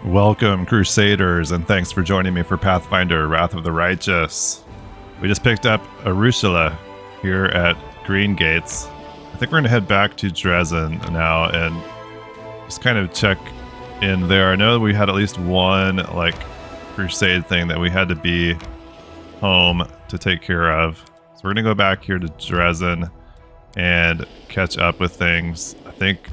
Welcome, Crusaders, and thanks for joining me for Pathfinder, Wrath of the Righteous. We just picked up Arusula here at Green Gates. I think we're going to head back to Dresden now and just kind of check in there. I know we had at least one, crusade thing that we had to be home to take care of. So we're going to go back here to Dresden and catch up with things. I think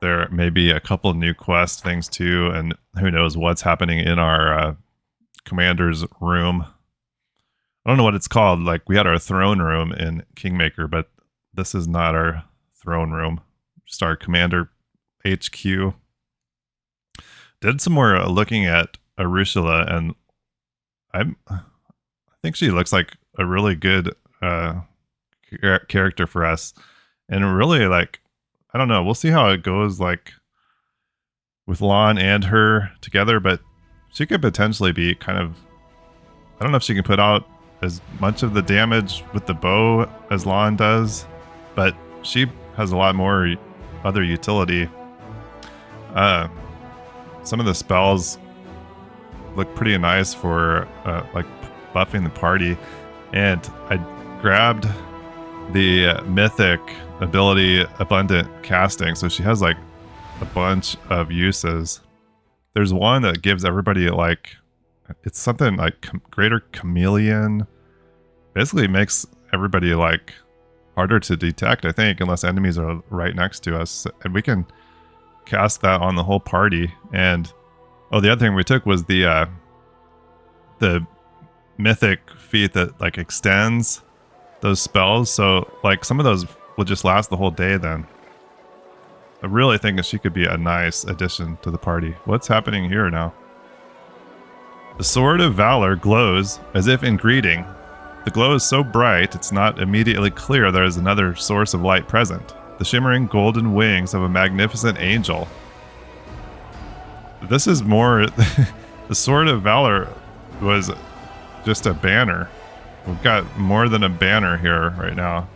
there may be a couple new quest things too, and who knows what's happening in our commander's room. I don't know what it's called. Like, we had our throne room in Kingmaker, but this is not our throne room. Just our commander HQ. Did some more looking at Arusula, and I think she looks like a really good character for us, and really, I don't know. We'll see how it goes, with Lon and her together, but she could potentially be kind of... I don't know if she can put out as much of the damage with the bow as Lon does, but she has a lot more other utility. Some of the spells look pretty nice for, buffing the party, and I grabbed the mythic ability Abundant Casting, so she has a bunch of uses. There's one that gives everybody it's something like greater chameleon. Basically makes everybody harder to detect, I think, unless enemies are right next to us, and we can cast that on the whole party. And the other thing we took was the mythic feat that extends those spells, so some of those will just last the whole day then. I really think that she could be a nice addition to the party. What's happening here now? The Sword of Valor glows as if in greeting. The glow is so bright it's not immediately clear there is another source of light present. The shimmering golden wings of a magnificent angel. This is more... The Sword of Valor was just a banner. We've got more than a banner here right now.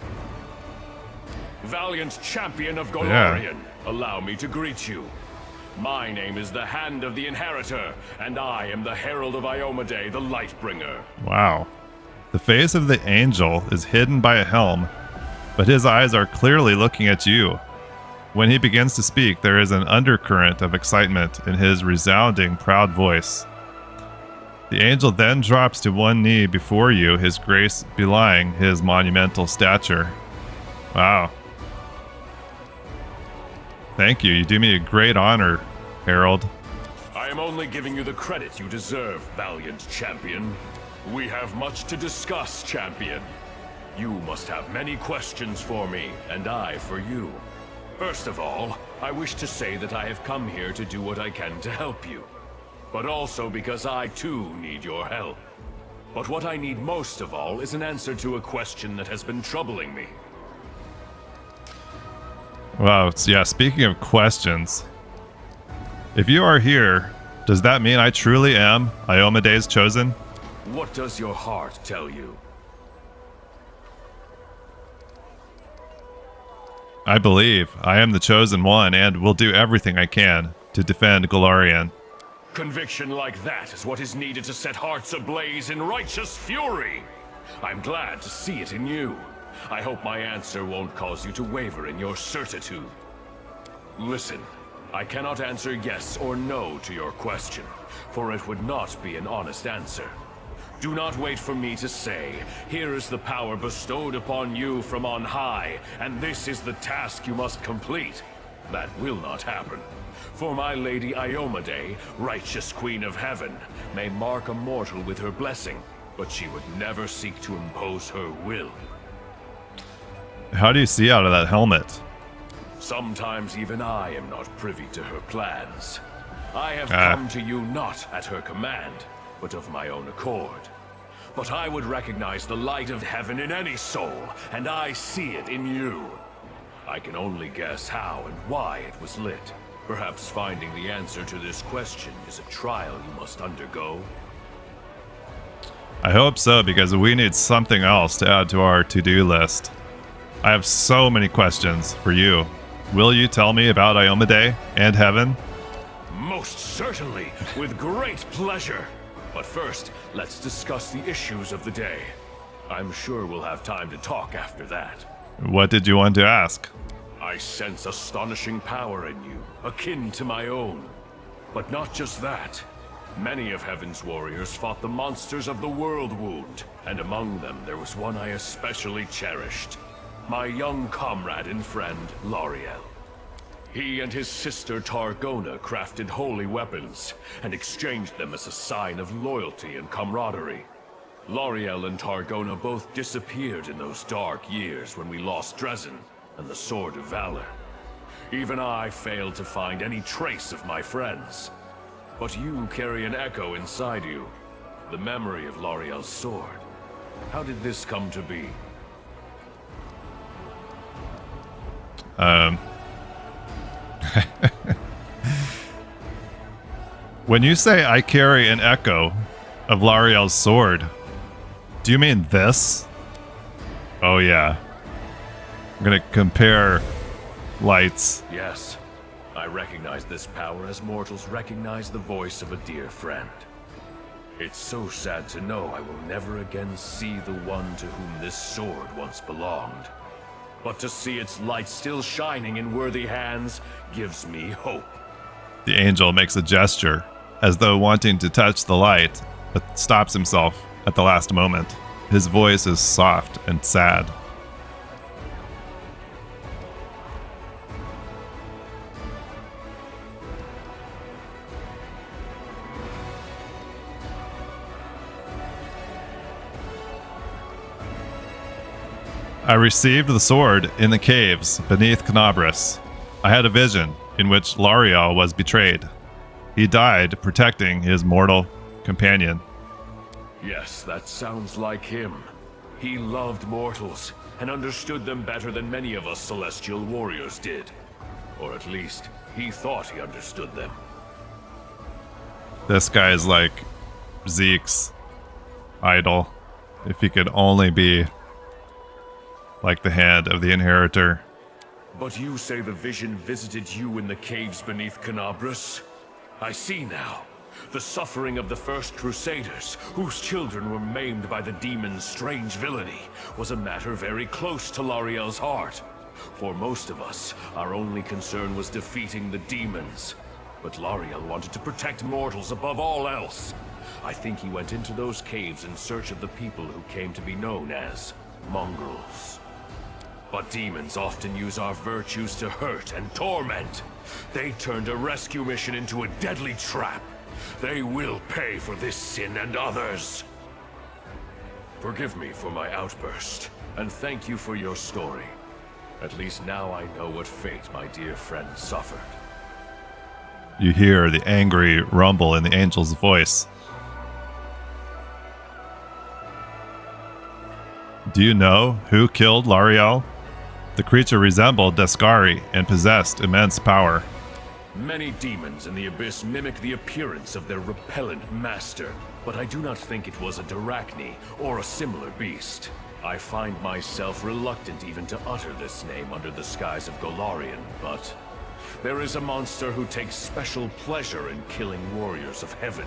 Valiant champion of Golarion, allow me to greet you. My name is the Hand of the Inheritor, and I am the herald of Iomedae, the Lightbringer. Wow. The face of the angel is hidden by a helm, but his eyes are clearly looking at you. When he begins to speak, there is an undercurrent of excitement in his resounding, proud voice. The angel then drops to one knee before you, his grace belying his monumental stature. Wow. Thank you. You do me a great honor, Herald. I am only giving you the credit you deserve, valiant champion. We have much to discuss, champion. You must have many questions for me, and I for you. First of all, I wish to say that I have come here to do what I can to help you. But also because I too need your help. But what I need most of all is an answer to a question that has been troubling me. Wow, yeah, speaking of questions, if you are here, does that mean I truly am Iomedae's chosen? What does your heart tell you? I believe I am the chosen one and will do everything I can to defend Golarion. Conviction like that is what is needed to set hearts ablaze in righteous fury. I'm glad to see it in you. I hope my answer won't cause you to waver in your certitude. Listen, I cannot answer yes or no to your question, for it would not be an honest answer. Do not wait for me to say, here is the power bestowed upon you from on high, and this is the task you must complete. That will not happen. For my lady Iomedae, righteous queen of heaven, may mark a mortal with her blessing, but she would never seek to impose her will. How do you see out of that helmet? Sometimes even I am not privy to her plans. I have come to you not at her command, but of my own accord. But I would recognize the light of heaven in any soul, and I see it in you. I can only guess how and why it was lit. Perhaps finding the answer to this question is a trial you must undergo. I hope so, because we need something else to add to our to-do list. I have so many questions for you. Will you tell me about Iomedae and heaven? Most Most certainly, with great pleasure. But first, let's discuss the issues of the day. I'm sure we'll have time to talk after that. What did you want to ask? I sense astonishing power in you, akin to my own. But not just that. Many of Heaven's warriors fought the monsters of the World Wound, and among them there was one I especially cherished. My young comrade and friend, Lariel. He and his sister Targona crafted holy weapons, and exchanged them as a sign of loyalty and camaraderie. Lariel and Targona both disappeared in those dark years when we lost Dresden and the Sword of Valor. Even I failed to find any trace of my friends. But you carry an echo inside you, the memory of Lariel's sword. How did this come to be? When you say I carry an echo of Lariel's sword, do you mean this? Oh yeah. I'm gonna compare lights. Yes. I recognize this power as mortals recognize the voice of a dear friend. It's so sad to know I will never again see the one to whom this sword once belonged. But to see its light still shining in worthy hands gives me hope. The angel makes a gesture, as though wanting to touch the light, but stops himself at the last moment. His voice is soft and sad. I received the sword in the caves beneath Canabras. I had a vision in which Lariel was betrayed. He died protecting his mortal companion. Yes, that sounds like him. He loved mortals and understood them better than many of us celestial warriors did. Or at least, he thought he understood them. This guy is like Zeke's idol. If he could only be like the hand of the Inheritor. But you say the vision visited you in the caves beneath Canabras? I see now. The suffering of the first Crusaders, whose children were maimed by the demon's strange villainy, was a matter very close to Lariel's heart. For most of us, our only concern was defeating the demons. But Lariel wanted to protect mortals above all else. I think he went into those caves in search of the people who came to be known as mongrels. But demons often use our virtues to hurt and torment. They turned a rescue mission into a deadly trap. They will pay for this sin and others. Forgive me for my outburst, and thank you for your story. At least now I know what fate my dear friend suffered. You hear the angry rumble in the angel's voice. Do you know who killed Lariel? The creature resembled Descari and possessed immense power. Many demons in the Abyss mimic the appearance of their repellent master, but I do not think it was a Darachni or a similar beast. I find myself reluctant even to utter this name under the skies of Golarion, but there is a monster who takes special pleasure in killing warriors of heaven.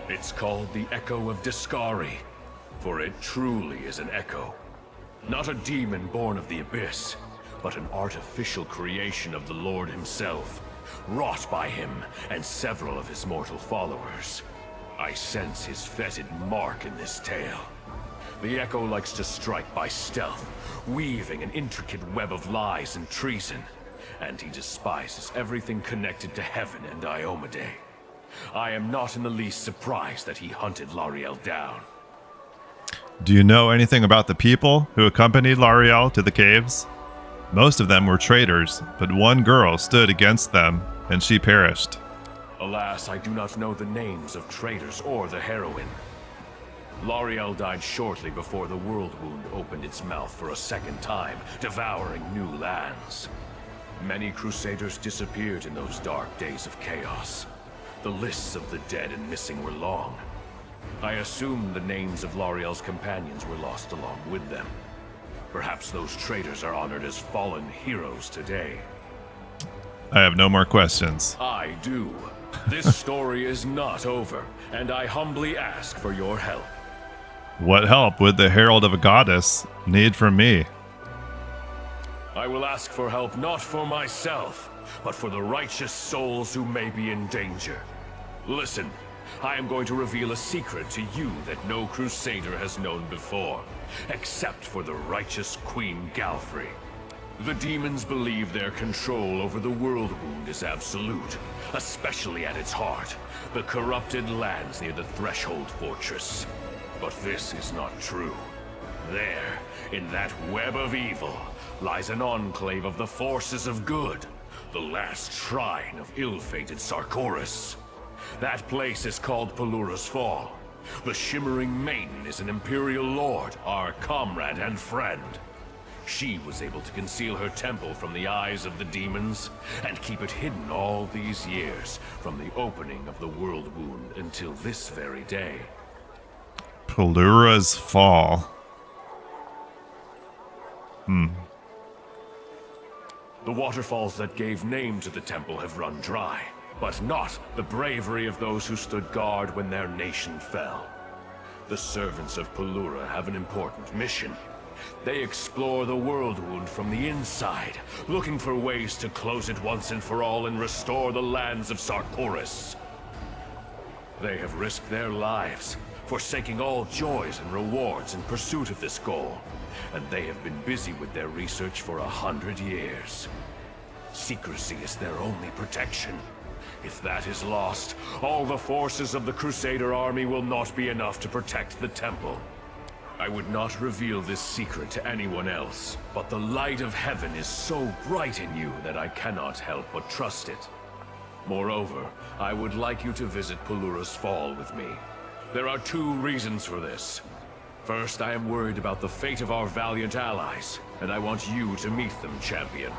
It's called the Echo of Descari, for it truly is an echo. Not a demon born of the Abyss, but an artificial creation of the Lord himself, wrought by him and several of his mortal followers. I sense his fetid mark in this tale. The Echo likes to strike by stealth, weaving an intricate web of lies and treason, and he despises everything connected to heaven and Iomedae. I am not in the least surprised that he hunted Lariel down. Do you know anything about the people who accompanied Lariel to the caves? Most of them were traitors, but one girl stood against them, and she perished. Alas, I do not know the names of traitors or the heroine. Lariel died shortly before the World Wound opened its mouth for a second time, devouring new lands. Many Crusaders disappeared in those dark days of chaos. The lists of the dead and missing were long. I assume the names of Lariel's companions were lost along with them. Perhaps those traitors are honored as fallen heroes today. I have no more questions. I do. This story is not over, and I humbly ask for your help. What help would the herald of a goddess need from me? I will ask for help not for myself, but for the righteous souls who may be in danger. Listen, I am going to reveal a secret to you that no Crusader has known before, except for the righteous Queen Galfrey. The demons believe their control over the world wound is absolute, especially at its heart, the corrupted lands near the Threshold Fortress. But this is not true. There, in that web of evil, lies an enclave of the forces of good, the last shrine of ill-fated Sarkoris. That place is called Pelura's Fall. The Shimmering Maiden is an Imperial Lord, our comrade and friend. She was able to conceal her temple from the eyes of the demons, and keep it hidden all these years, from the opening of the world wound until this very day. Pelura's Fall. The waterfalls that gave name to the temple have run dry, but not the bravery of those who stood guard when their nation fell. The servants of Pelura have an important mission. They explore the world wound from the inside, looking for ways to close it once and for all and restore the lands of Sarkoris. They have risked their lives, forsaking all joys and rewards in pursuit of this goal, and they have been busy with their research for 100 years. Secrecy is their only protection. If that is lost, all the forces of the Crusader army will not be enough to protect the temple. I would not reveal this secret to anyone else, but the light of heaven is so bright in you that I cannot help but trust it. Moreover, I would like you to visit Pelura's Fall with me. There are 2 reasons for this. First, I am worried about the fate of our valiant allies, and I want you to meet them, champion.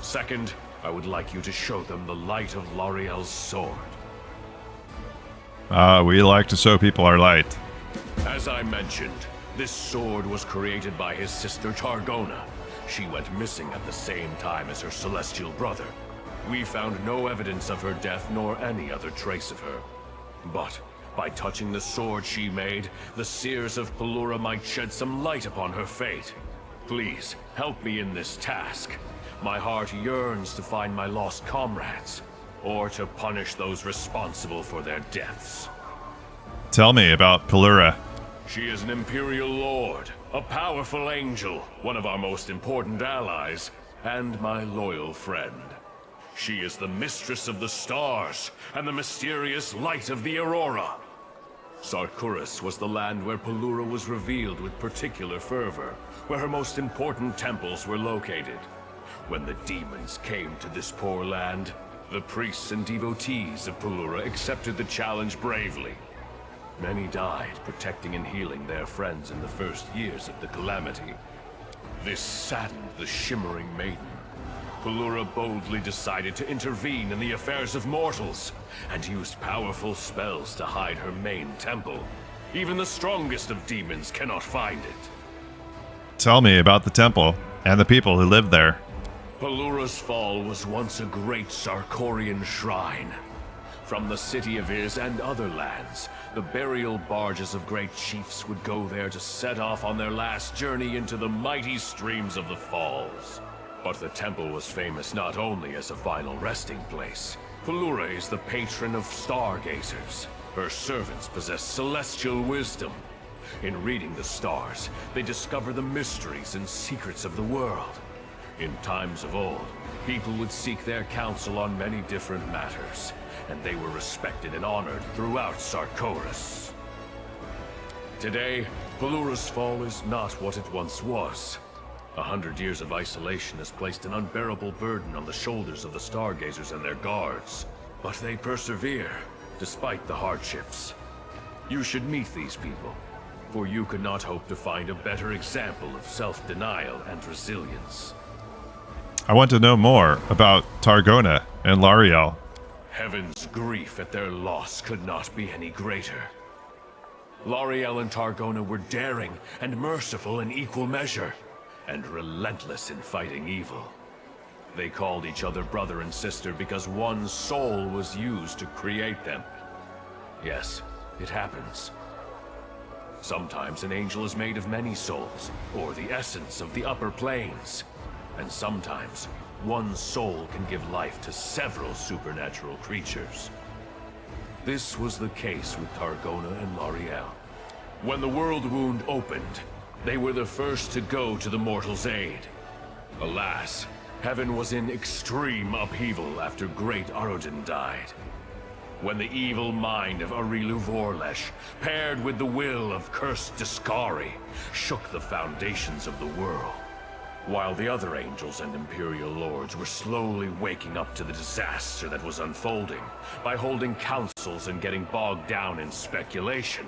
Second, I would like you to show them the light of Lariel's sword. We like to show people our light. As I mentioned, this sword was created by his sister Targona. She went missing at the same time as her celestial brother. We found no evidence of her death nor any other trace of her. But by touching the sword she made, the seers of Pelura might shed some light upon her fate. Please, help me in this task. My heart yearns to find my lost comrades, or to punish those responsible for their deaths. Tell me about Pelura. She is an Imperial Lord, a powerful angel, one of our most important allies, and my loyal friend. She is the mistress of the stars, and the mysterious light of the Aurora. Sarkoris was the land where Pelura was revealed with particular fervor, where her most important temples were located. When the demons came to this poor land, the priests and devotees of Pelura accepted the challenge bravely. Many died protecting and healing their friends in the first years of the calamity. This saddened the Shimmering Maiden. Pelura boldly decided to intervene in the affairs of mortals, and used powerful spells to hide her main temple. Even the strongest of demons cannot find it. Tell me about the temple and the people who live there. Pelura's Fall was once a great Sarkorian shrine. From the city of Iz and other lands, the burial barges of great chiefs would go there to set off on their last journey into the mighty streams of the falls. But the temple was famous not only as a final resting place. Pelura is the patron of stargazers. Her servants possess celestial wisdom. In reading the stars, they discover the mysteries and secrets of the world. In times of old, people would seek their counsel on many different matters, and they were respected and honored throughout Sarkoris. Today, Pelura's Fall is not what it once was. 100 years of isolation has placed an unbearable burden on the shoulders of the stargazers and their guards. But they persevere, despite the hardships. You should meet these people, for you could not hope to find a better example of self-denial and resilience. I want to know more about Targona and Lariel. Heaven's grief at their loss could not be any greater. Lariel and Targona were daring and merciful in equal measure, and relentless in fighting evil. They called each other brother and sister because one soul was used to create them. Yes, it happens. Sometimes an angel is made of many souls, or the essence of the upper planes. And sometimes, one soul can give life to several supernatural creatures. This was the case with Targona and L'Ariel. When the world wound opened, they were the first to go to the mortal's aid. Alas, heaven was in extreme upheaval after great Arodin died. When the evil mind of Arilu Vorlesh, paired with the will of cursed Discari, shook the foundations of the world, while the other angels and Imperial Lords were slowly waking up to the disaster that was unfolding by holding councils and getting bogged down in speculation.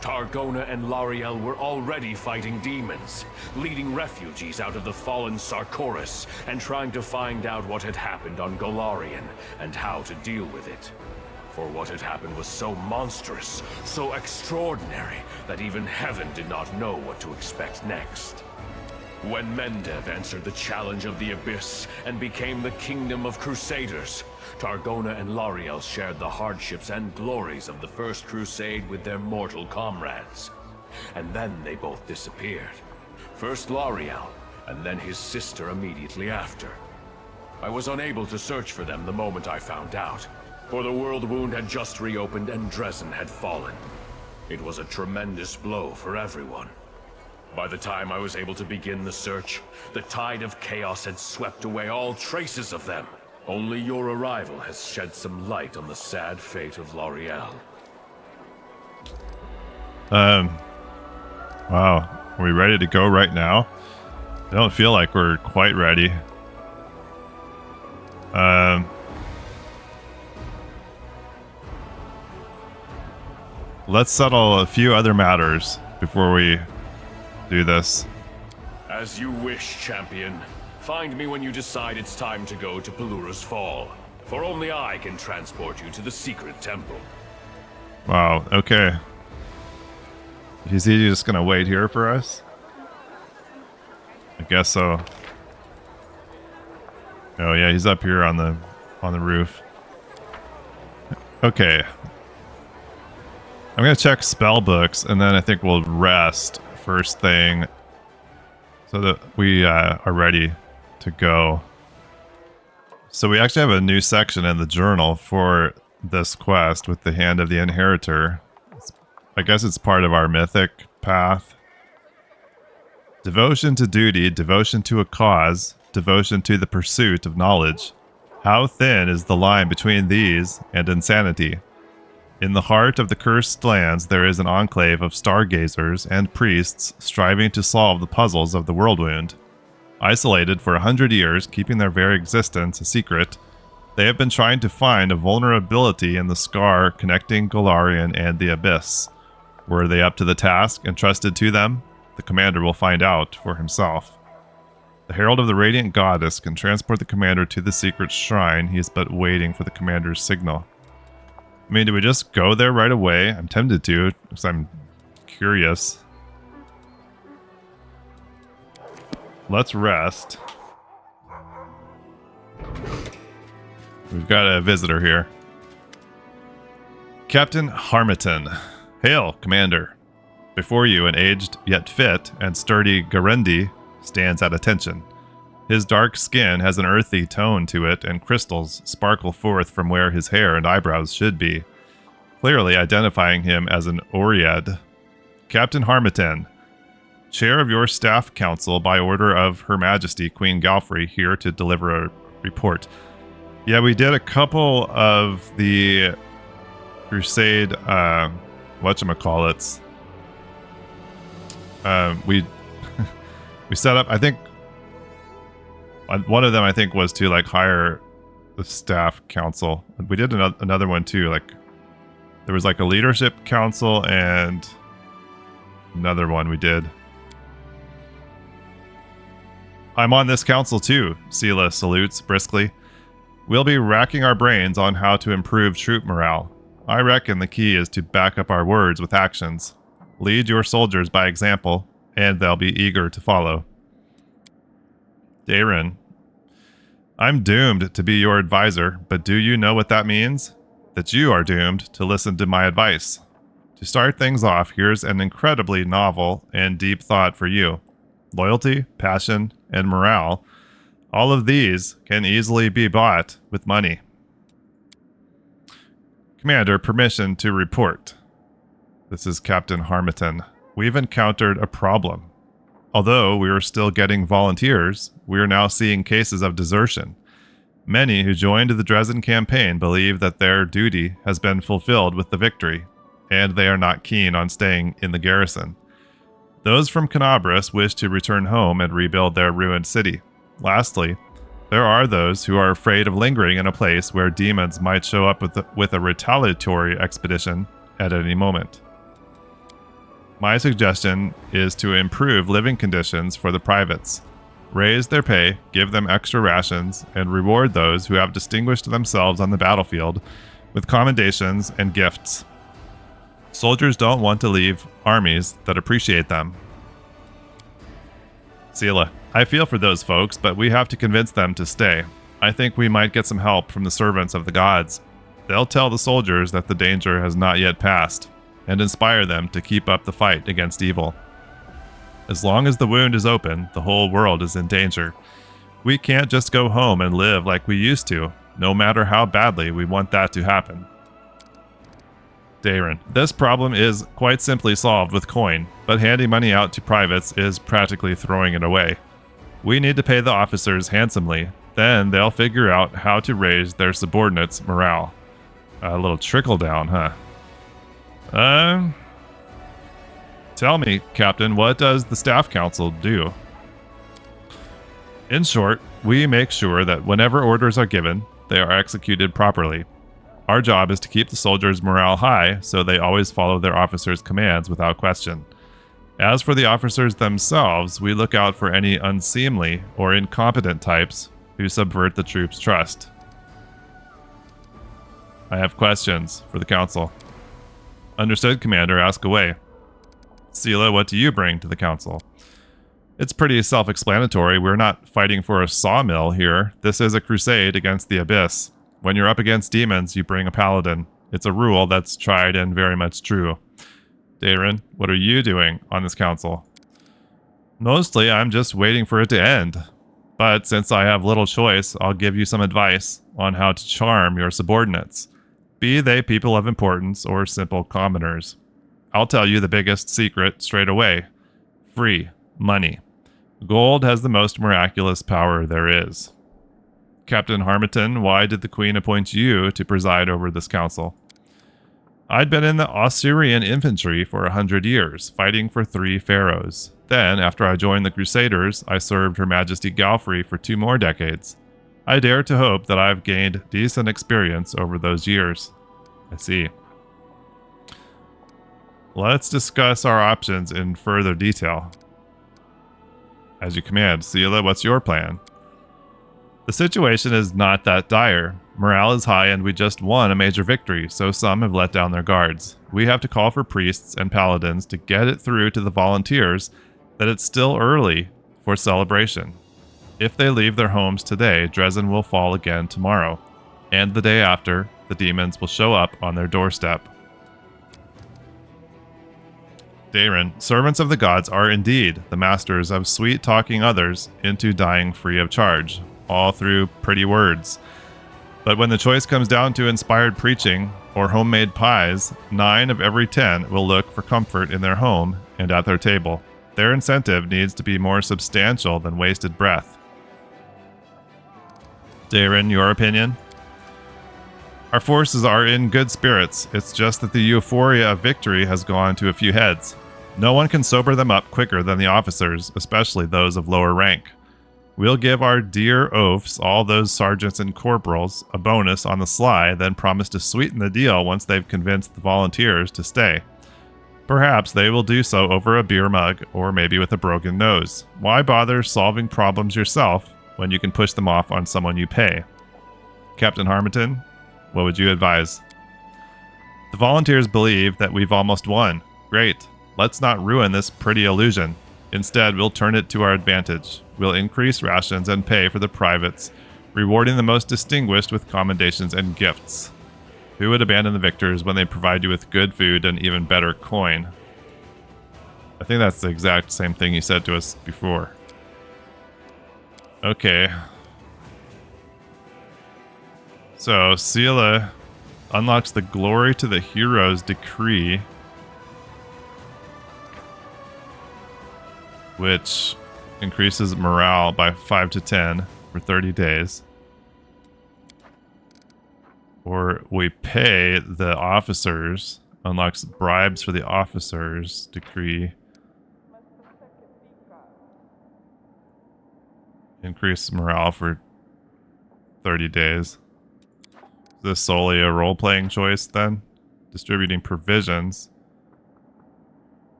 Targona and L'Ariel were already fighting demons, leading refugees out of the fallen Sarkoris, and trying to find out what had happened on Golarion and how to deal with it. For what had happened was so monstrous, so extraordinary, that even heaven did not know what to expect next. When Mendev answered the challenge of the Abyss and became the Kingdom of Crusaders, Targona and L'Ariel shared the hardships and glories of the First Crusade with their mortal comrades. And then they both disappeared. First L'Ariel, and then his sister immediately after. I was unable to search for them the moment I found out, for the world wound had just reopened and Dresden had fallen. It was a tremendous blow for everyone. By the time I was able to begin the search, the tide of chaos had swept away all traces of them. Only your arrival has shed some light on the sad fate of L'Ariel. Wow. Are we ready to go right now? I don't feel like we're quite ready. Let's settle a few other matters before we do this. As you wish, champion. Find me when you decide it's time to go to Pelura's Fall, for only I can transport you to the secret temple. Wow, okay. Is he just gonna wait here for us? I guess so. Oh yeah, he's up here on the roof. Okay. I'm gonna check spell books and then I think we'll rest first thing so that we are ready to go. So we actually have a new section in the journal for this quest with the Hand of the Inheritor. I guess it's part of our mythic path. Devotion to duty, devotion to a cause, devotion to the pursuit of knowledge. How thin is the line between these and insanity? In the heart of the cursed lands, there is an enclave of stargazers and priests striving to solve the puzzles of the world wound. Isolated for 100 years, keeping their very existence a secret, they have been trying to find a vulnerability in the scar connecting Golarion and the Abyss. Were they up to the task entrusted to them? The commander will find out for himself. The herald of the Radiant Goddess can transport the commander to the secret shrine. He is but waiting for the commander's signal. I mean, do we just go there right away? I'm tempted to, because I'm curious. Let's rest. We've got a visitor here. Captain Harmatton. Hail, Commander. Before you, an aged yet fit and sturdy Garendi stands at attention. His dark skin has an earthy tone to it, and crystals sparkle forth from where his hair and eyebrows should be, clearly identifying him as an Oread. Captain Harmatton, Chair of your Staff Council by order of Her Majesty Queen Galfrey, here to deliver a report. Yeah, we did a couple of the Crusade, whatchamacallits. We set up, I think, one of them I think was to like hire the Staff Council. We did another one too, like there was like a Leadership Council and another one we did. I'm on this council too, Sela salutes briskly. We'll be racking our brains on how to improve troop morale. I reckon the key is to back up our words with actions. Lead your soldiers by example, and they'll be eager to follow. Darren. I'm doomed to be your advisor, but do you know what that means? That you are doomed to listen to my advice. To start things off, here's an incredibly novel and deep thought for you. Loyalty, passion, and morale, all of these can easily be bought with money. Commander, permission to report. This is Captain Harmatan. We've encountered a problem. Although we are still getting volunteers, we are now seeing cases of desertion. Many who joined the Dresden campaign believe that their duty has been fulfilled with the victory, and they are not keen on staying in the garrison. Those from Canabras wish to return home and rebuild their ruined city. Lastly, there are those who are afraid of lingering in a place where demons might show up with a retaliatory expedition at any moment. My suggestion is to improve living conditions for the privates. Raise their pay, give them extra rations, and reward those who have distinguished themselves on the battlefield with commendations and gifts. Soldiers don't want to leave armies that appreciate them. Sela, I feel for those folks, but we have to convince them to stay. I think we might get some help from the servants of the gods. They'll tell the soldiers that the danger has not yet passed, and inspire them to keep up the fight against evil. As long as the wound is open, the whole world is in danger. We can't just go home and live like we used to, no matter how badly we want that to happen. Darren, this problem is quite simply solved with coin, but handing money out to privates is practically throwing it away. We need to pay the officers handsomely, then they'll figure out how to raise their subordinates' morale. A little trickle down, huh? Tell me, Captain, what does the Staff Council do? In short, we make sure that whenever orders are given, they are executed properly. Our job is to keep the soldiers' morale high so they always follow their officers' commands without question. As for the officers themselves, we look out for any unseemly or incompetent types who subvert the troops' trust. I have questions for the Council. Understood, Commander. Ask away. Sela, what do you bring to the Council? It's pretty self-explanatory. We're not fighting for a sawmill here. This is a crusade against the Abyss. When you're up against demons, you bring a paladin. It's a rule that's tried and very much true. Darren, what are you doing on this Council? Mostly, I'm just waiting for it to end. But since I have little choice, I'll give you some advice on how to charm your subordinates, be they people of importance or simple commoners. I'll tell you the biggest secret straight away. Free money. Gold has the most miraculous power there is. Captain Harmatan, why did the Queen appoint you to preside over this council? I'd been in the Osirian infantry for 100 years, fighting for 3 pharaohs. Then, after I joined the Crusaders, I served Her Majesty Galfrey for 2 more decades. I dare to hope that I've gained decent experience over those years. I see. Let's discuss our options in further detail. As you command. Sela, what's your plan? The situation is not that dire. Morale is high and we just won a major victory, so some have let down their guards. We have to call for priests and paladins to get it through to the volunteers that it's still early for celebration. If they leave their homes today, Dresden will fall again tomorrow, and the day after, the demons will show up on their doorstep. Darren, servants of the gods are indeed the masters of sweet-talking others into dying free of charge, all through pretty words. But when the choice comes down to inspired preaching or homemade pies, 9 of every 10 will look for comfort in their home and at their table. Their incentive needs to be more substantial than wasted breath. Darren, your opinion? Our forces are in good spirits. It's just that the euphoria of victory has gone to a few heads. No one can sober them up quicker than the officers, especially those of lower rank. We'll give our dear oafs, all those sergeants and corporals, a bonus on the sly, then promise to sweeten the deal once they've convinced the volunteers to stay. Perhaps they will do so over a beer mug, or maybe with a broken nose. Why bother solving problems yourself when you can push them off on someone you pay? Captain Harmatan, what would you advise? The volunteers believe that we've almost won. Great. Let's not ruin this pretty illusion. Instead, we'll turn it to our advantage. We'll increase rations and pay for the privates, rewarding the most distinguished with commendations and gifts. Who would abandon the victors when they provide you with good food and even better coin? I think that's the exact same thing he said to us before. Okay. So, Sela unlocks the Glory to the Hero's Decree, which increases morale by 5 to 10 for 30 days. Or we pay the officers, unlocks bribes for the officers decree. Increase morale for 30 days. Is this solely a role-playing choice then? Distributing provisions.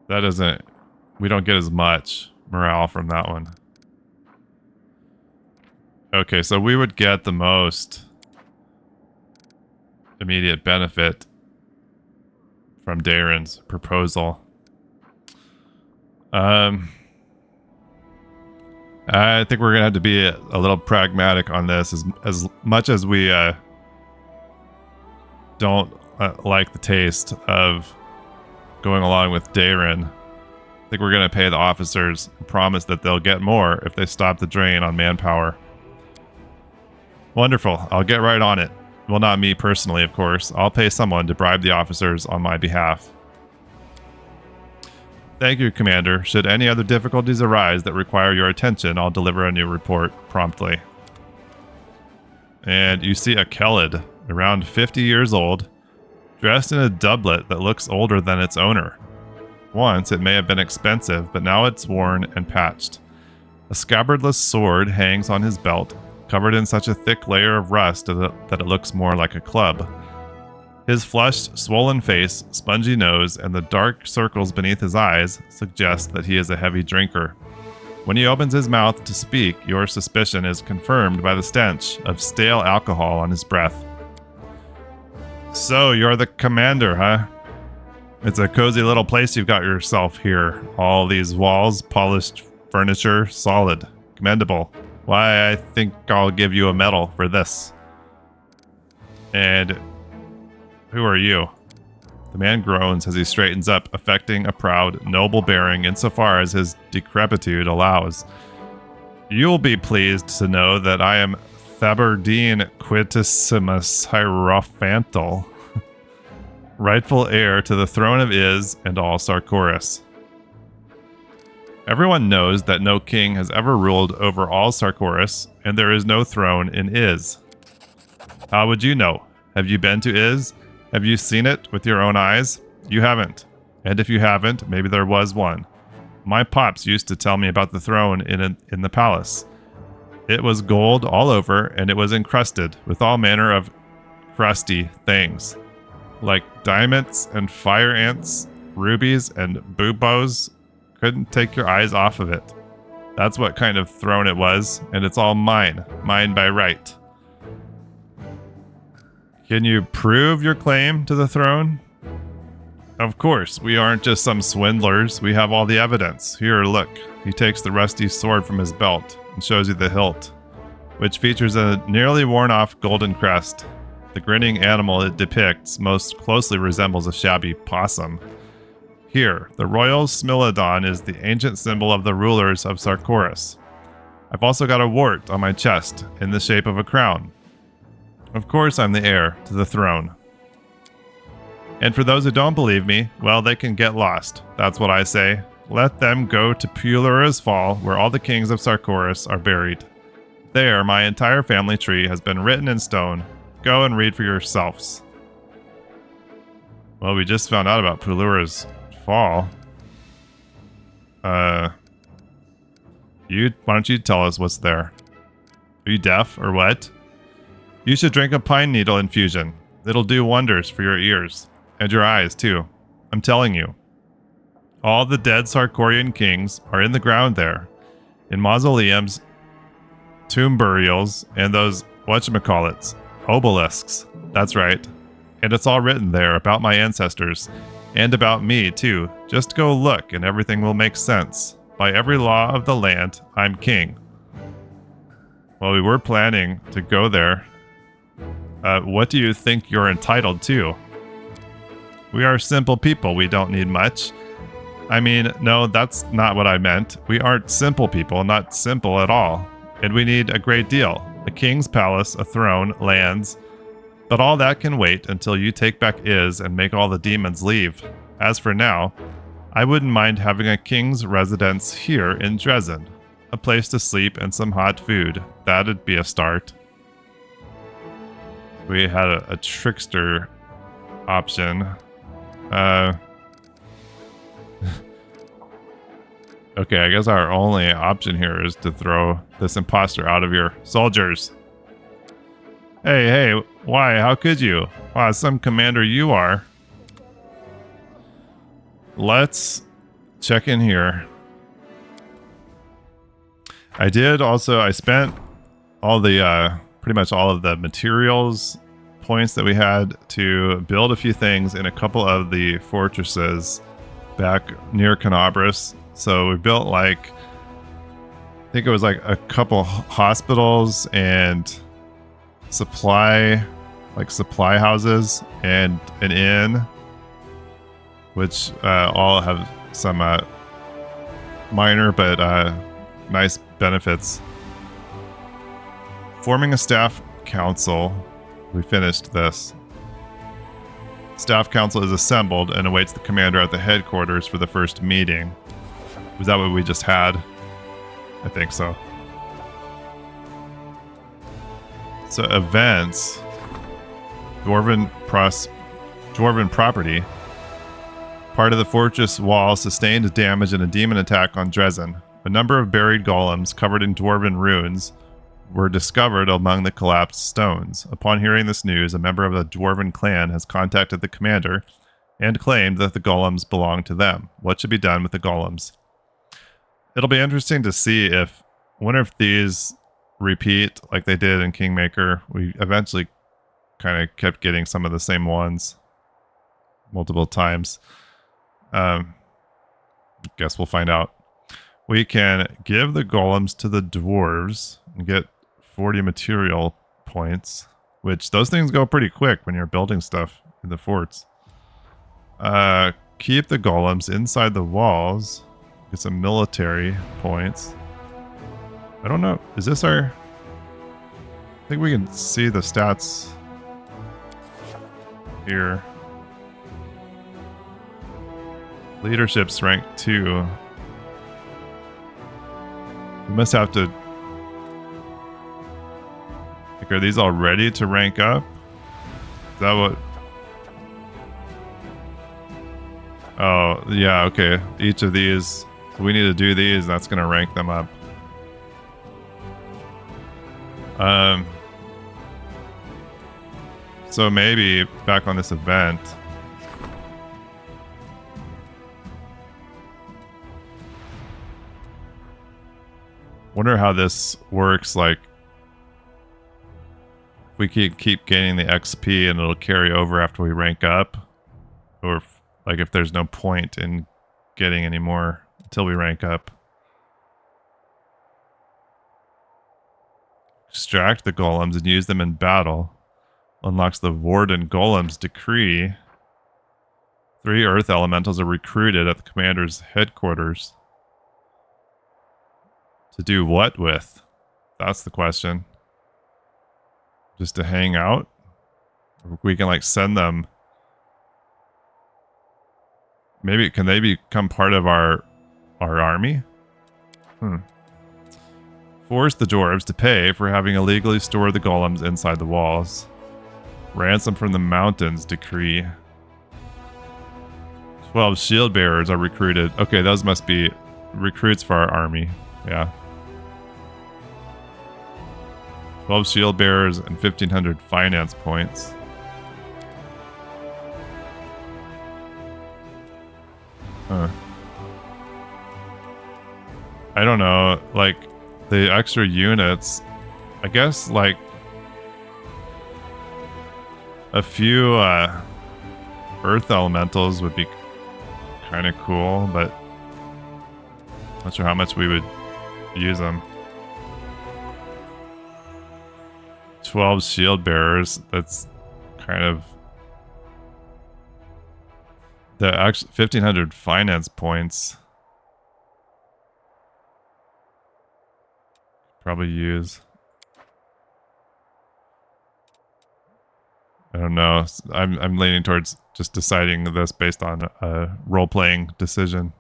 That doesn't... We don't get as much morale from that one. Okay, so we would get the most immediate benefit from Darren's proposal. I think we're gonna have to be a little pragmatic on this. As much as we don't like the taste of going along with Darren, I think we're gonna pay the officers and promise that they'll get more if they stop the drain on manpower. Wonderful. I'll get right on it. Well, not me personally, of course. I'll pay someone to bribe the officers on my behalf. Thank you, Commander. Should any other difficulties arise that require your attention, I'll deliver a new report promptly. And you see a Kelid, around 50 years old, dressed in a doublet that looks older than its owner. Once it may have been expensive, but now it's worn and patched. A scabbardless sword hangs on his belt, covered in such a thick layer of rust that it looks more like a club. His flushed, swollen face, spongy nose, and the dark circles beneath his eyes suggest that he is a heavy drinker. When he opens his mouth to speak, your suspicion is confirmed by the stench of stale alcohol on his breath. So, you're the commander, huh? It's a cozy little place you've got yourself here. All these walls, polished furniture, solid, commendable. Why, I think I'll give you a medal for this. And who are you? The man groans as he straightens up, affecting a proud, noble bearing insofar as his decrepitude allows. You'll be pleased to know that I am Thaberdine Quitissimus Hierophantal, rightful heir to the throne of Iz and all Sarkoris. Everyone knows that no king has ever ruled over all Sarkoris, and there is no throne in Iz. How would you know? Have you been to Iz? Have you seen it with your own eyes? You haven't. And if you haven't, maybe there was one. My pops used to tell me about the throne in the palace. It was gold all over, and it was encrusted with all manner of crusty things, like diamonds and fire ants, rubies and buboes. Couldn't take your eyes off of it. That's what kind of throne it was, and it's all mine by right. Can you prove your claim to the throne? Of course, we aren't just some swindlers. We have all the evidence. Here, look. He takes the rusty sword from his belt and shows you the hilt, which features a nearly worn-off golden crest. The grinning animal it depicts most closely resembles a shabby possum. Here, the royal Smilodon is the ancient symbol of the rulers of Sarkoris. I've also got a wart on my chest in the shape of a crown. Of course I'm the heir to the throne. And for those who don't believe me, well, they can get lost. That's what I say. Let them go to Pulura's Fall, where all the kings of Sarkoris are buried. There, my entire family tree has been written in stone. Go and read for yourselves. Well, we just found out about Pulura's Fall. Why don't you tell us what's there? Are you deaf or what? You should drink a pine needle infusion. It'll do wonders for your ears. And your eyes, too. I'm telling you. All the dead Sarkorian kings are in the ground there. In mausoleums, tomb burials, and those whatchamacallits, obelisks. That's right. And it's all written there about my ancestors. And about me, too. Just go look and everything will make sense. By every law of the land, I'm king. Well, we were planning to go there. What do you think you're entitled to? We are simple people. We don't need much. I mean, no, that's not what I meant. We aren't simple people, not simple at all. And we need a great deal. A king's palace, a throne, lands. But all that can wait until you take back Iz and make all the demons leave. As for now, I wouldn't mind having a king's residence here in Dresden. A place to sleep and some hot food. That'd be a start. We had a trickster option. Okay, I guess our only option here is to throw this imposter out of your soldiers. Hey, why? How could you? Wow, some commander you are. Let's check in here. I spent all the, pretty much all of the materials points that we had to build a few things in a couple of the fortresses back near Canabras. So we built I think it was like a couple hospitals and supply houses and an inn, which all have some minor but nice benefits. Forming a staff council. We finished this. Staff council is assembled and awaits the commander at the headquarters for the first meeting. Was that what we just had? I think so. So events. Dwarven property. Part of the fortress wall sustained damage in a demon attack on Dresden. A number of buried golems covered in dwarven runes were discovered among the collapsed stones. Upon hearing this news, a member of the dwarven clan has contacted the commander and claimed that the golems belong to them. What should be done with the golems? It'll be interesting to see if one of these repeat like they did in Kingmaker. We eventually kind of kept getting some of the same ones multiple times. Guess we'll find out. We can give the golems to the dwarves and get 40 material points, which those things go pretty quick when you're building stuff in the forts. Keep the golems inside the walls. Get some military points. I don't know. Is this our... I think we can see the stats here. Leadership's rank 2. We must have to... Like, are these all ready to rank up? Is that what... Oh, yeah, okay. Each of these... So we need to do these, that's going to rank them up. So maybe back on this event... Wonder how this works, like... We keep gaining the XP and it'll carry over after we rank up. Or, like, if there's no point in getting any more until we rank up. Extract the golems and use them in battle. Unlocks the Warden Golem's Decree. 3 Earth Elementals are recruited at the commander's headquarters. To do what with? That's the question. Just to hang out? We can, like, send them... Maybe, can they become part of our army? Force the dwarves to pay for having illegally stored the golems inside the walls. Ransom from the mountains decree. 12 shield bearers are recruited. Okay, those must be recruits for our army. Yeah. 12 shield bearers and 1,500 finance points. Huh. I don't know, like, the extra units, I guess, like, a few earth elementals would be kind of cool, but not sure how much we would use them. 12 shield bearers. That's kind of the actual 1,500 finance points. Probably use. I don't know. I'm leaning towards just deciding this based on a role-playing decision.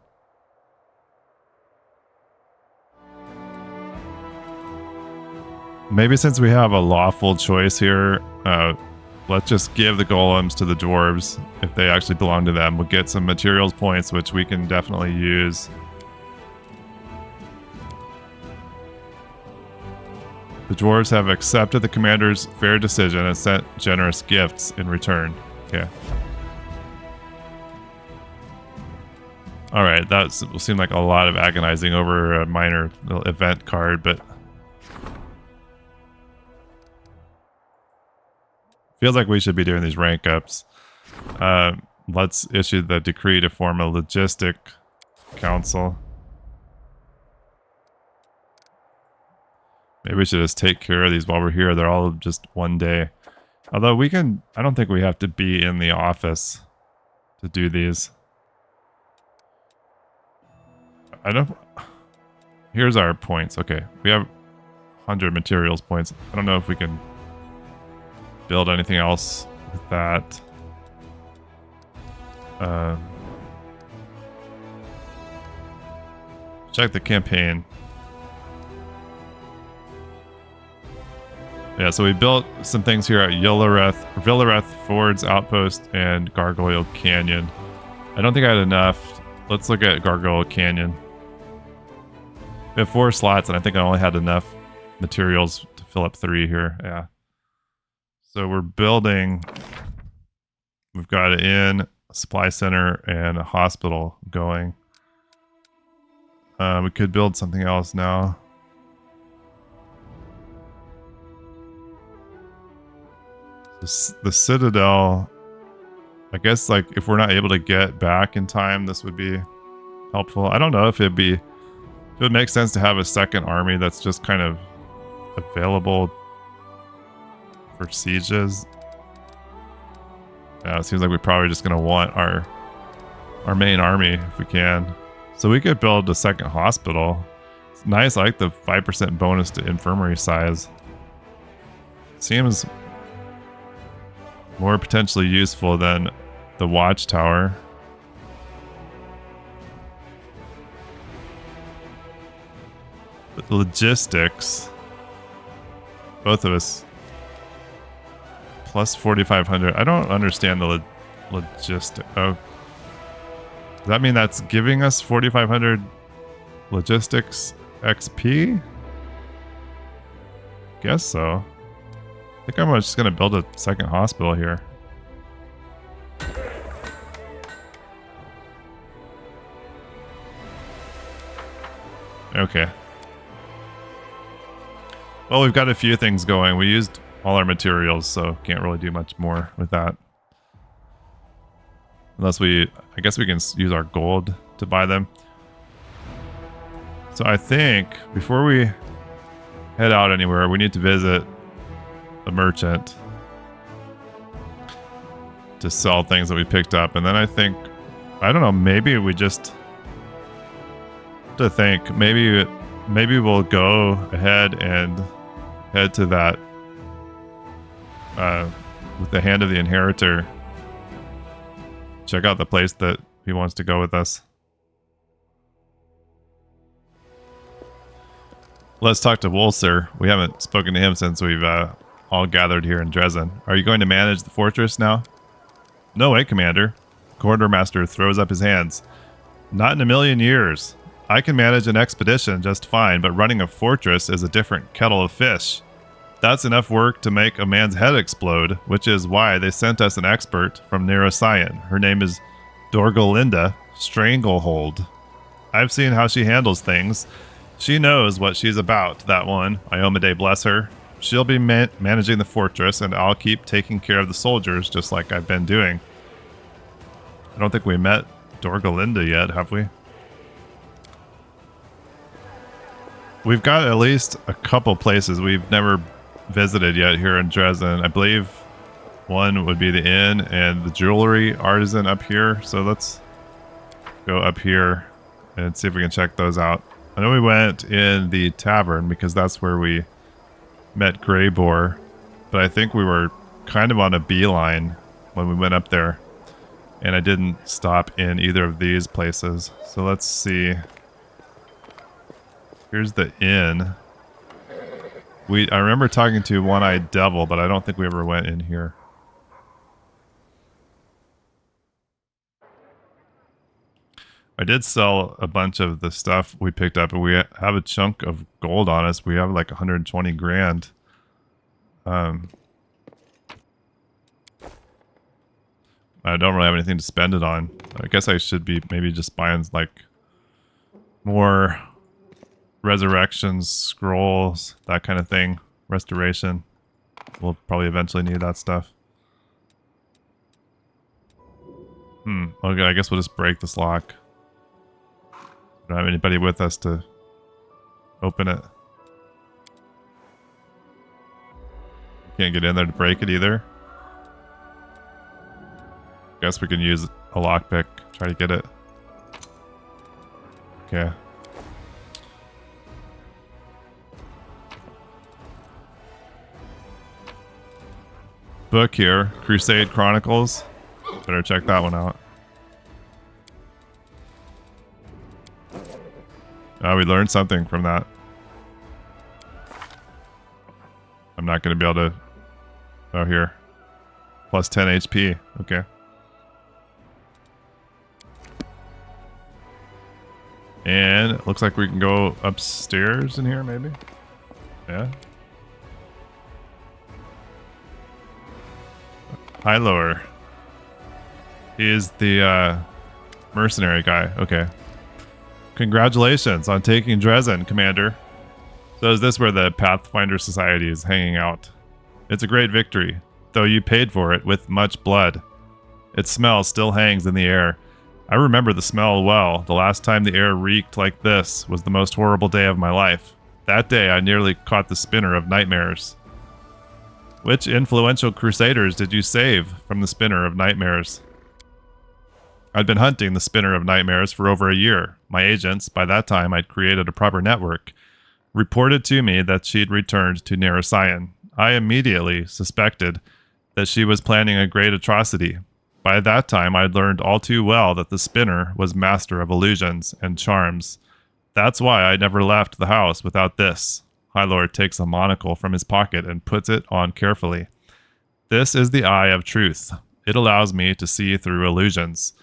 Maybe since we have a lawful choice here, let's just give the golems to the dwarves if they actually belong to them. We'll get some materials points, which we can definitely use. The dwarves have accepted the commander's fair decision and sent generous gifts in return. Okay. Alright, that will seem like a lot of agonizing over a minor little event card, but feels like we should be doing these rank ups. Let's issue the decree to form a logistic council. Maybe we should just take care of these while we're here. They're all just one day. Although we can, I don't think we have to be in the office to do these. I don't, here's our points. Okay, we have 100 materials points. I don't know if we can build anything else with that. Check the campaign. Yeah, so we built some things here at Villareth Ford's Outpost and Gargoyle Canyon. I don't think I had enough. Let's look at Gargoyle Canyon. We have 4 slots, and I think I only had enough materials to fill up 3 here. Yeah. So we're building. We've got an inn, a supply center, and a hospital going. We could build something else now. The Citadel, I guess, like, if we're not able to get back in time, this would be helpful. I don't know if it would make sense to have a second army that's just kind of available for sieges. Yeah, it seems like we're probably just going to want our main army if we can. So we could build a second hospital. It's nice. I like the 5% bonus to infirmary size. Seems more potentially useful than the watchtower. But the logistics, both of us, plus 4,500. I don't understand the logistic. Oh, does that mean that's giving us 4,500 logistics XP? Guess so. I think I'm just going to build a second hospital here. Okay. Well, we've got a few things going. We used all our materials, so can't really do much more with that. Unless I guess we can use our gold to buy them. So I think before we head out anywhere, we need to visit a merchant to sell things that we picked up. And then I think, I don't know, maybe we just maybe we'll go ahead and head to that with the Hand of the Inheritor. Check out the place that he wants to go with us. Let's talk to Wolser. We haven't spoken to him since we've all gathered here in Dresden. Are you going to manage the fortress now? No way, Commander. Quartermaster throws up his hands. Not in a million years. I can manage an expedition just fine, but running a fortress is a different kettle of fish. That's enough work to make a man's head explode, which is why they sent us an expert from Neuroscience. Her name is Dorgolinda Stranglehold. I've seen how she handles things. She knows what she's about, that one. Iomedae bless her. She'll be managing the fortress, and I'll keep taking care of the soldiers, just like I've been doing. I don't think we met Dorgolinda yet, have we? We've got at least a couple places we've never visited yet here in Dresden. I believe one would be the inn and the jewelry artisan up here. So let's go up here and see if we can check those out. I know we went in the tavern because that's where we met Greybore, but I think we were kind of on a beeline when we went up there, and I didn't stop in either of these places. So let's see. Here's the inn. I remember talking to One-Eyed Devil, but I don't think we ever went in here. I did sell a bunch of the stuff we picked up, and we have a chunk of gold on us. We have like 120 grand. I don't really have anything to spend it on. I guess I should be maybe just buying like more resurrections, scrolls, that kind of thing. Restoration. We'll probably eventually need that stuff. Okay, I guess we'll just break this lock. Don't have anybody with us to open it. Can't get in there to break it either. Guess we can use a lockpick. Try to get it. Okay. Book here. Crusade Chronicles. Better check that one out. We learned something from that. I'm not going to be able to... Oh, here. Plus 10 HP. Okay. And it looks like we can go upstairs in here, maybe? Yeah. High-lower. He is the mercenary guy. Okay. Congratulations on taking Dresden, Commander. So is this where the Pathfinder Society is hanging out? It's a great victory, though you paid for it with much blood. Its smell still hangs in the air. I remember the smell well. The last time the air reeked like this was the most horrible day of my life. That day I nearly caught the spinner of nightmares. Which influential crusaders did you save from the spinner of nightmares? I'd been hunting the spinner of nightmares for over a year. My agents, by that time I'd created a proper network, reported to me that she'd returned to Narasayan. I immediately suspected that she was planning a great atrocity. By that time I'd learned all too well that the spinner was master of illusions and charms. That's why I never left the house without this. High Lord takes a monocle from his pocket and puts it on carefully. This is the eye of truth. It allows me to see through illusions.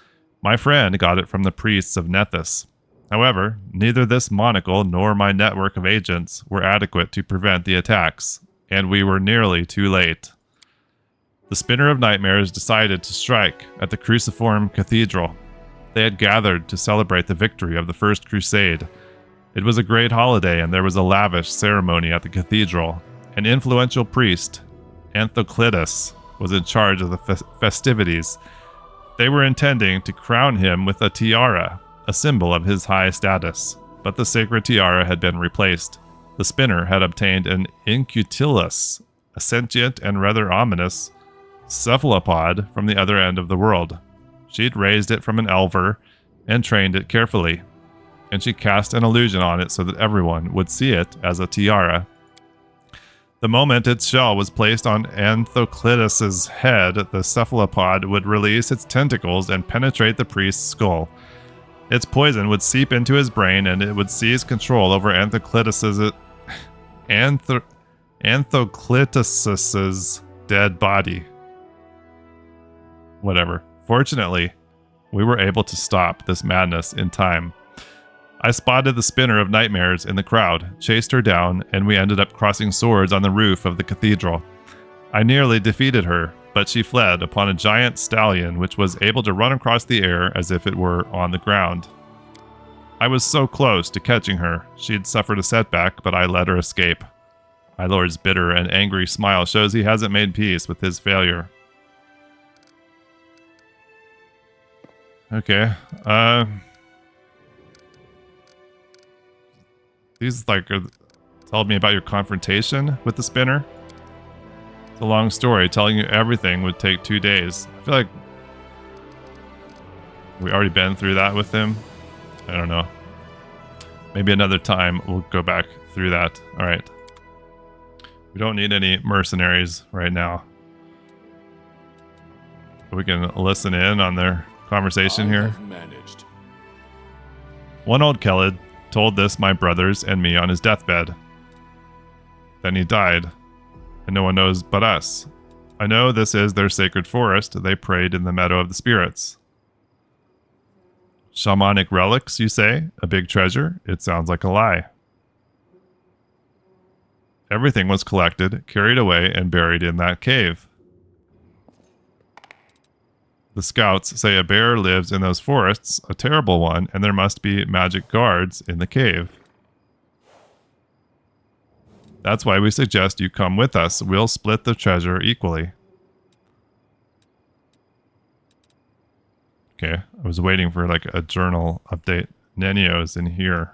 My friend got it from the priests of Nethys. However, neither this monocle nor my network of agents were adequate to prevent the attacks, and we were nearly too late. The Spinner of Nightmares decided to strike at the Cruciform Cathedral. They had gathered to celebrate the victory of the First Crusade. It was a great holiday, and there was a lavish ceremony at the cathedral. An influential priest, Anthoclitus, was in charge of the festivities. They were intending to crown him with a tiara, a symbol of his high status, but the sacred tiara had been replaced. The spinner had obtained an incutilus, a sentient and rather ominous cephalopod from the other end of the world. She'd raised it from an elver and trained it carefully, and she cast an illusion on it so that everyone would see it as a tiara. The moment its shell was placed on Anthoclitus's head, the cephalopod would release its tentacles and penetrate the priest's skull. Its poison would seep into his brain, and it would seize control over Anthoclitus's dead body. Whatever. Fortunately, we were able to stop this madness in time. I spotted the Spinner of Nightmares in the crowd, chased her down, and we ended up crossing swords on the roof of the cathedral. I nearly defeated her, but she fled upon a giant stallion which was able to run across the air as if it were on the ground. I was so close to catching her. She had suffered a setback, but I let her escape. My lord's bitter and angry smile shows he hasn't made peace with his failure. Okay, these like told me about your confrontation with the spinner. a long story. Telling you everything would take 2 days. I feel like we already been through that with him. I don't know. Maybe another time we'll go back through that. All right. We don't need any mercenaries right now. We can listen in on their conversation here. Managed. One old Kelid told this my brothers and me on his deathbed. Then he died, and no one knows but us. I know this is their sacred forest. They prayed in the meadow of the spirits. Shamanic relics, you say? A big treasure? It sounds like a lie. Everything was collected, carried away, and buried in that cave. The scouts say a bear lives in those forests, a terrible one, and there must be magic guards in the cave. That's why we suggest you come with us. We'll split the treasure equally. Okay, I was waiting for like a journal update. Nenio's in here.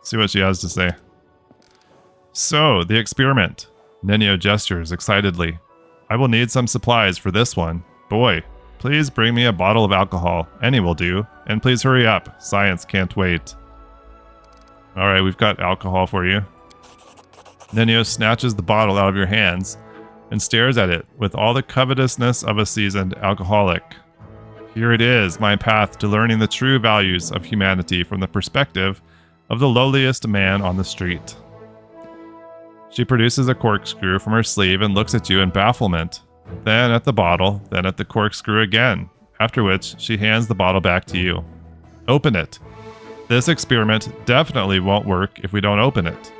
See what she has to say. So, the experiment. Nenio gestures excitedly. I will need some supplies for this one. Boy, please bring me a bottle of alcohol. Any will do. And please hurry up. Science can't wait. Alright, we've got alcohol for you. Nenio snatches the bottle out of your hands and stares at it with all the covetousness of a seasoned alcoholic. Here it is, my path to learning the true values of humanity from the perspective of the lowliest man on the street. She produces a corkscrew from her sleeve and looks at you in bafflement, then at the bottle, then at the corkscrew again, after which she hands the bottle back to you. Open it. This experiment definitely won't work if we don't open it.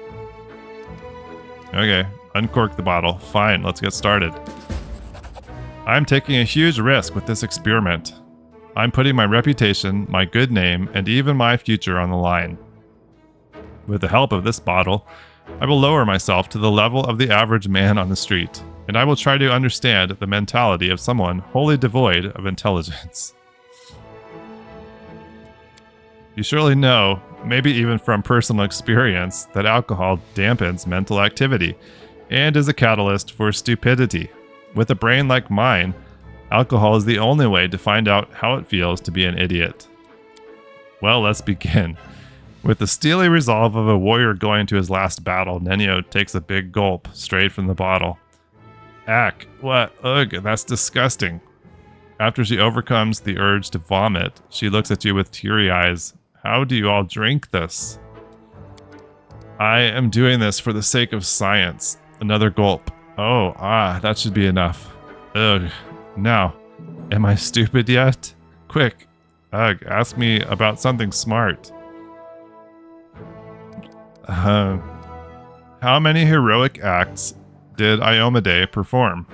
Okay, uncork the bottle. Fine, let's get started. I'm taking a huge risk with this experiment. I'm putting my reputation, my good name, and even my future on the line. With the help of this bottle, I will lower myself to the level of the average man on the street, and I will try to understand the mentality of someone wholly devoid of intelligence. You surely know, maybe even from personal experience, that alcohol dampens mental activity and is a catalyst for stupidity. With a brain like mine, alcohol is the only way to find out how it feels to be an idiot. Well, let's begin. With the steely resolve of a warrior going to his last battle, Nenio takes a big gulp straight from the bottle. Ack, what? Ugh, that's disgusting. After she overcomes the urge to vomit, she looks at you with teary eyes. How do you all drink this? I am doing this for the sake of science. Another gulp. Oh, that should be enough. Ugh. Now, am I stupid yet? Quick. Ugh, ask me about something smart. How many heroic acts did Iomedae perform?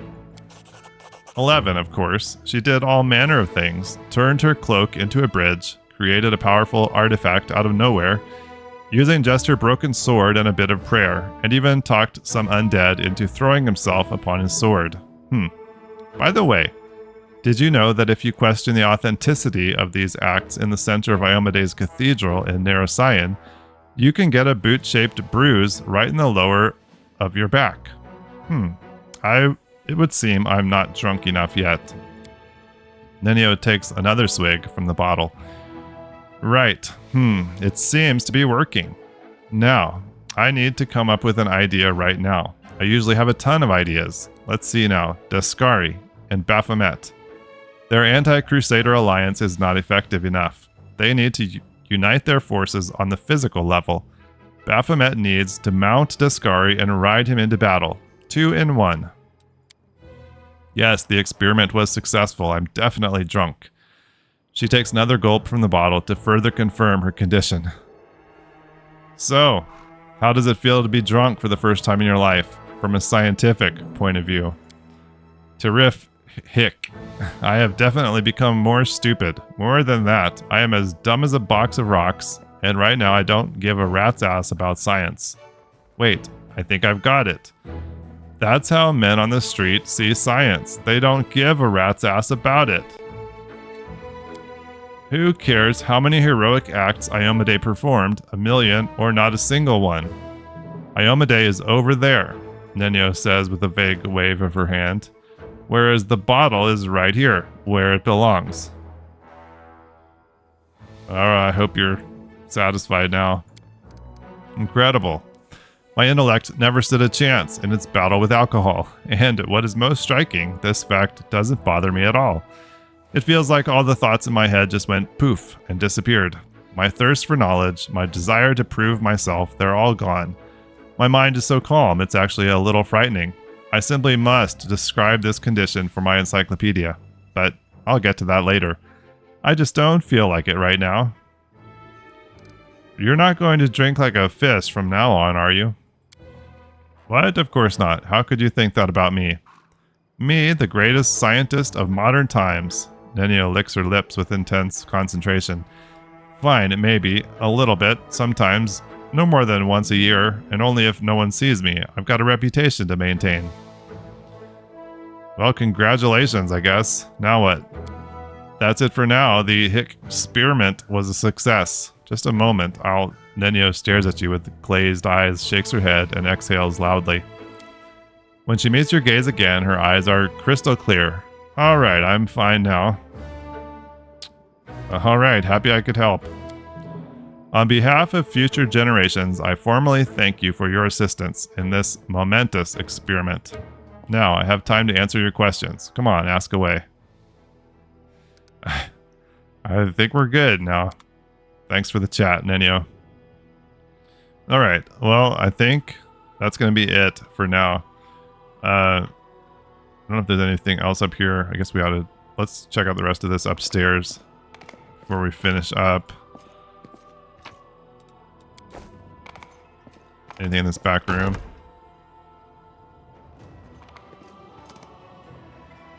11, of course. She did all manner of things, turned her cloak into a bridge, created a powerful artifact out of nowhere, using just her broken sword and a bit of prayer, and even talked some undead into throwing himself upon his sword. By the way, did you know that if you question the authenticity of these acts in the center of Iomedae's cathedral in Neuroscion, you can get a boot-shaped bruise right in the lower of your back? It would seem I'm not drunk enough yet. Nenio takes another swig from the bottle. Right. It seems to be working. Now, I need to come up with an idea right now. I usually have a ton of ideas. Let's see now. Dascari and Baphomet. Their anti-Crusader alliance is not effective enough. They need to unite their forces on the physical level. Baphomet needs to mount Dascari and ride him into battle. 2 in 1. Yes, the experiment was successful. I'm definitely drunk. She takes another gulp from the bottle to further confirm her condition. So, how does it feel to be drunk for the first time in your life, from a scientific point of view? Terrific. I have definitely become more stupid. More than that, I am as dumb as a box of rocks, and right now I don't give a rat's ass about science. Wait, I think I've got it. That's how men on the street see science. They don't give a rat's ass about it. Who cares how many heroic acts Iomedae performed, 1,000,000 or not a single one? Iomedae is over there, Nenio says with a vague wave of her hand, whereas the bottle is right here, where it belongs. Alright, I hope you're satisfied now. Incredible. My intellect never stood a chance in its battle with alcohol, and what is most striking, this fact doesn't bother me at all. It feels like all the thoughts in my head just went poof and disappeared. My thirst for knowledge, my desire to prove myself, they're all gone. My mind is so calm, it's actually a little frightening. I simply must describe this condition for my encyclopedia, but I'll get to that later. I just don't feel like it right now. You're not going to drink like a fish from now on, are you? What? Of course not. How could you think that about me? Me, the greatest scientist of modern times. Nenio licks her lips with intense concentration. Fine, it may be. A little bit. Sometimes. No more than once a year, and only if no one sees me. I've got a reputation to maintain. Well, congratulations, I guess. Now what? That's it for now. The experiment was a success. Just a moment. Nenio stares at you with glazed eyes, shakes her head, and exhales loudly. When she meets your gaze again, her eyes are crystal clear. All right, I'm fine now. All right, happy I could help. On behalf of future generations, I formally thank you for your assistance in this momentous experiment. Now, I have time to answer your questions. Come on, ask away. I think we're good now. Thanks for the chat, Nenio. All right. Well, I think that's going to be it for now. I don't know if there's anything else up here. I guess we ought to... Let's check out the rest of this upstairs before we finish up. Anything in this back room?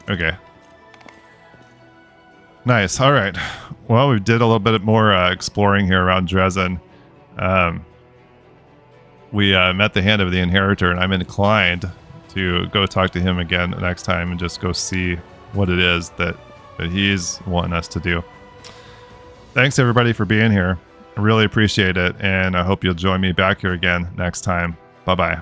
Okay. Nice. All right. Well, we did a little bit more exploring here around Dresden. We met the hand of the Inheritor, and I'm inclined to go talk to him again next time and just go see what it is that he's wanting us to do. Thanks, everybody, for being here. I really appreciate it, and I hope you'll join me back here again next time. Bye-bye.